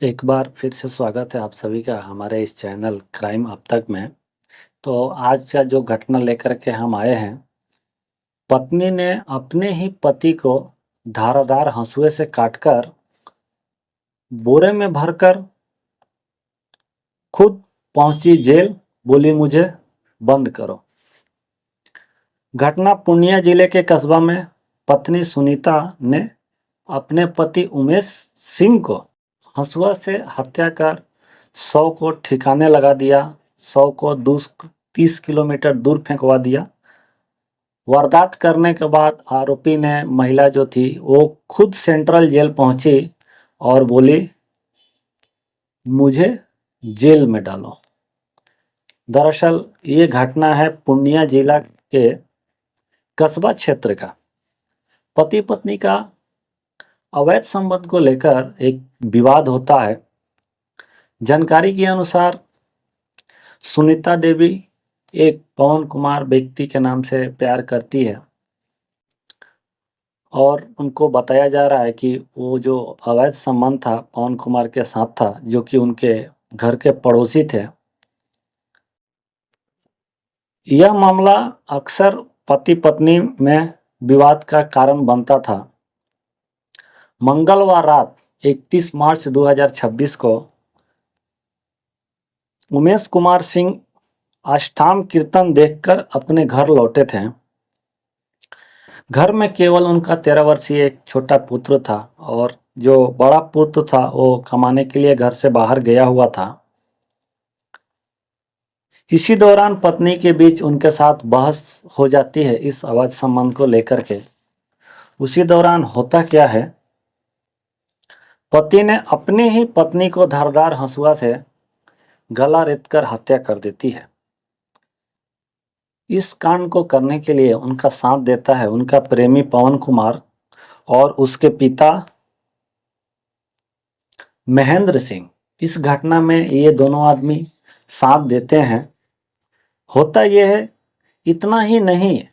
एक बार फिर से स्वागत है आप सभी का हमारे इस चैनल क्राइम अब तक में। तो आज का जो घटना लेकर के हम आए हैं, पत्नी ने अपने ही पति को धारदार हंसुए से काटकर बोरे में भरकर खुद पहुंची जेल, बोली मुझे बंद करो। घटना पूर्णिया जिले के कस्बा में पत्नी सुनीता ने अपने पति उमेश सिंह को हंसुआ से हत्या कर शव को ठिकाने लगा दिया। शव को 30 किलोमीटर दूर फेंकवा दिया। वारदात करने के बाद आरोपी ने महिला जो थी वो खुद सेंट्रल जेल पहुंची और बोली मुझे जेल में डालो। दरअसल ये घटना है पूर्णिया जिला के कस्बा क्षेत्र का। पति पत्नी का अवैध संबंध को लेकर एक विवाद होता है। जानकारी के अनुसार सुनीता देवी एक पवन कुमार व्यक्ति के नाम से प्यार करती है और उनको बताया जा रहा है कि वो जो अवैध संबंध था पवन कुमार के साथ था, जो कि उनके घर के पड़ोसी थे। यह मामला अक्सर पति पत्नी में विवाद का कारण बनता था। मंगलवार रात 31 मार्च 2026 को उमेश कुमार सिंह अष्टयाम कीर्तन देखकर अपने घर लौटे थे। घर में केवल उनका 13 वर्षीय एक छोटा पुत्र था और जो बड़ा पुत्र था वो कमाने के लिए घर से बाहर गया हुआ था। इसी दौरान पत्नी के बीच उनके साथ बहस हो जाती है इस अवैध संबंध को लेकर के। उसी दौरान होता क्या है, पति ने अपनी ही पत्नी को धारदार हंसुआ से गला रेतकर हत्या कर देती है। इस कांड को करने के लिए उनका साथ देता है उनका प्रेमी पवन कुमार और उसके पिता महेंद्र सिंह। इस घटना में ये दोनों आदमी साथ देते हैं। होता यह है, इतना ही नहीं,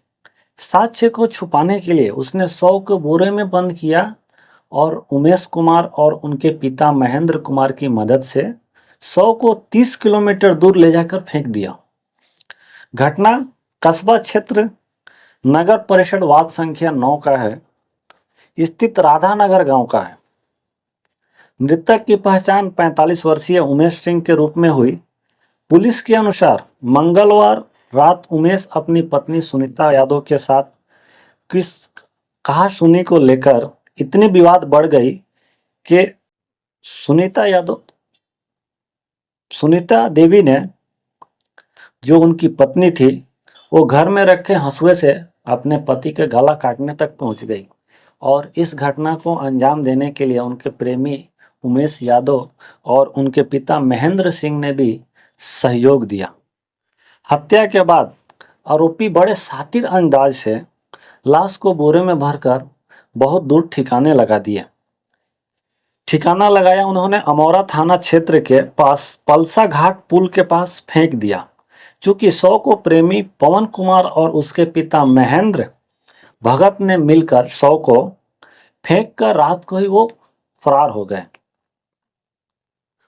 साक्ष्य को छुपाने के लिए उसने शव को बोरे में बंद किया और उमेश कुमार और उनके पिता महेंद्र कुमार की मदद से शव को 30 किलोमीटर दूर ले जाकर फेंक दिया। घटना कस्बा क्षेत्र नगर परिषद वार्ड संख्या 9 का है, स्थित राधानगर गांव का है। मृतक की पहचान 45 वर्षीय उमेश सिंह के रूप में हुई। पुलिस के अनुसार मंगलवार रात उमेश अपनी पत्नी सुनीता यादव के साथ किस कहासुनी को लेकर इतनी विवाद बढ़ गई कि सुनीता देवी ने, जो उनकी पत्नी थी, वो घर में रखे हंसुए से अपने पति के गला काटने तक पहुंच गई और इस घटना को अंजाम देने के लिए उनके प्रेमी उमेश यादव और उनके पिता महेंद्र सिंह ने भी सहयोग दिया। हत्या के बाद आरोपी बड़े शातिर अंदाज से लाश को बोरे में भरकर बहुत दूर ठिकाने लगा दिए। ठिकाना लगाया उन्होंने अमौरा थाना क्षेत्र के पास पलसा घाट पुल के पास फेंक दिया। चूंकि शव को प्रेमी पवन कुमार और उसके पिता महेंद्र भगत ने मिलकर शव को फेंक कर रात को ही वो फरार हो गए।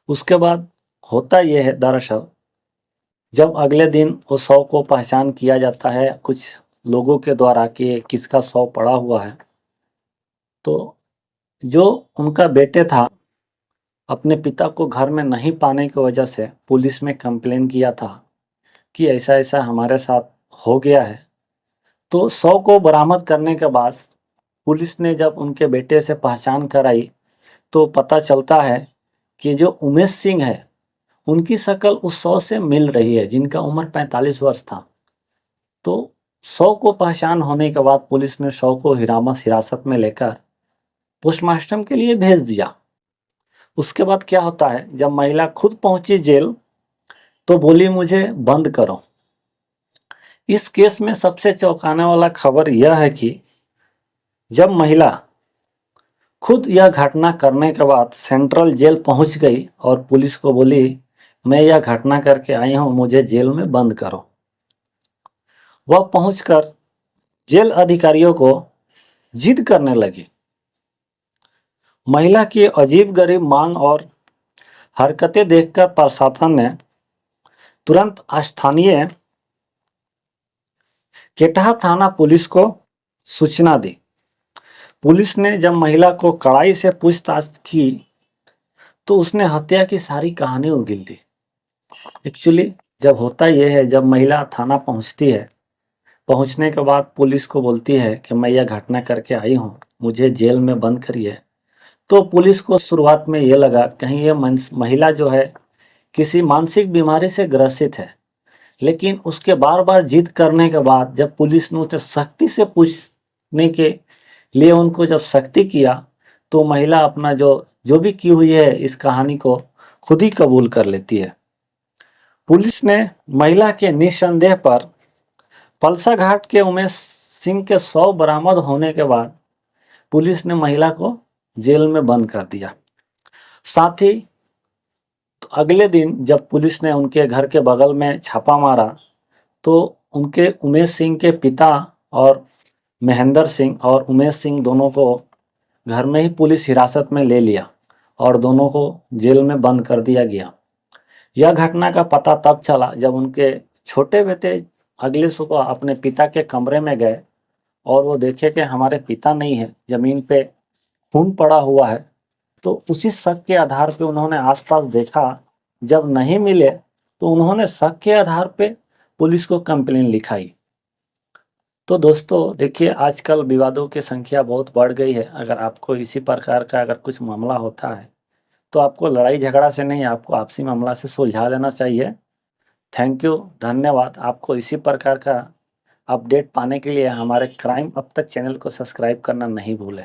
उसके बाद होता यह है, दरअसल जब अगले दिन उस शव को पहचान किया जाता है कुछ लोगों के द्वारा कि किसका शव पड़ा हुआ है, तो जो उनका बेटे था अपने पिता को घर में नहीं पाने की वजह से पुलिस में कंप्लेन किया था कि ऐसा ऐसा हमारे साथ हो गया है। तो शव को बरामद करने के बाद पुलिस ने जब उनके बेटे से पहचान कराई तो पता चलता है कि जो उमेश सिंह है उनकी शक्ल उस शव से मिल रही है जिनका उम्र 45 वर्ष था। तो शव को पहचान होने के बाद पुलिस ने शव को हिरासत में लेकर पोस्टमार्टम के लिए भेज दिया। उसके बाद क्या होता है, जब महिला खुद पहुंची जेल तो बोली मुझे बंद करो। इस केस में सबसे चौंकाने वाला खबर यह है कि जब महिला खुद यह घटना करने के बाद सेंट्रल जेल पहुंच गई और पुलिस को बोली मैं यह घटना करके आई हूं, मुझे जेल में बंद करो। वह पहुंचकर जेल अधिकारियों को जिद करने लगी। महिला की अजीब गरीब मांग और हरकतें देखकर प्रशासन ने तुरंत स्थानीय केटहा थाना पुलिस को सूचना दी। पुलिस ने जब महिला को कड़ाई से पूछताछ की तो उसने हत्या की सारी कहानी उगल दी। एक्चुअली जब होता यह है, जब महिला थाना पहुंचती है, पहुंचने के बाद पुलिस को बोलती है कि मैं यह घटना करके आई हूं, मुझे जेल में बंद करिए। तो पुलिस को शुरुआत में यह लगा कहीं यह महिला जो है किसी मानसिक बीमारी से ग्रसित है, लेकिन उसके बार बार जिद करने के बाद जब पुलिस ने उसे सख्ती से पूछने के लिए उनको जब सख्ती किया तो महिला अपना जो भी की हुई है इस कहानी को खुद ही कबूल कर लेती है। पुलिस ने महिला के निसंदेह पर पलसा घाट के उमेश सिंह के शव बरामद होने के बाद पुलिस ने महिला को जेल में बंद कर दिया। साथ ही तो अगले दिन जब पुलिस ने उनके घर के बगल में छापा मारा तो उनके उमेश सिंह के पिता और महेंद्र सिंह और उमेश सिंह दोनों को घर में ही पुलिस हिरासत में ले लिया और दोनों को जेल में बंद कर दिया गया। यह घटना का पता तब चला जब उनके छोटे बेटे अगले सुबह अपने पिता के कमरे में गए और वो देखे कि हमारे पिता नहीं है, जमीन पे खून पड़ा हुआ है। तो उसी शक के आधार पे उन्होंने आसपास देखा, जब नहीं मिले तो उन्होंने शक के आधार पे पुलिस को कंप्लेन लिखाई। तो दोस्तों देखिए, आजकल विवादों की संख्या बहुत बढ़ गई है। अगर आपको इसी प्रकार का अगर कुछ मामला होता है तो आपको लड़ाई झगड़ा से नहीं, आपको आपसी मामला से सुलझा लेना चाहिए। थैंक यू, धन्यवाद। आपको इसी प्रकार का अपडेट पाने के लिए हमारे क्राइम अब तक चैनल को सब्सक्राइब करना नहीं भूलें।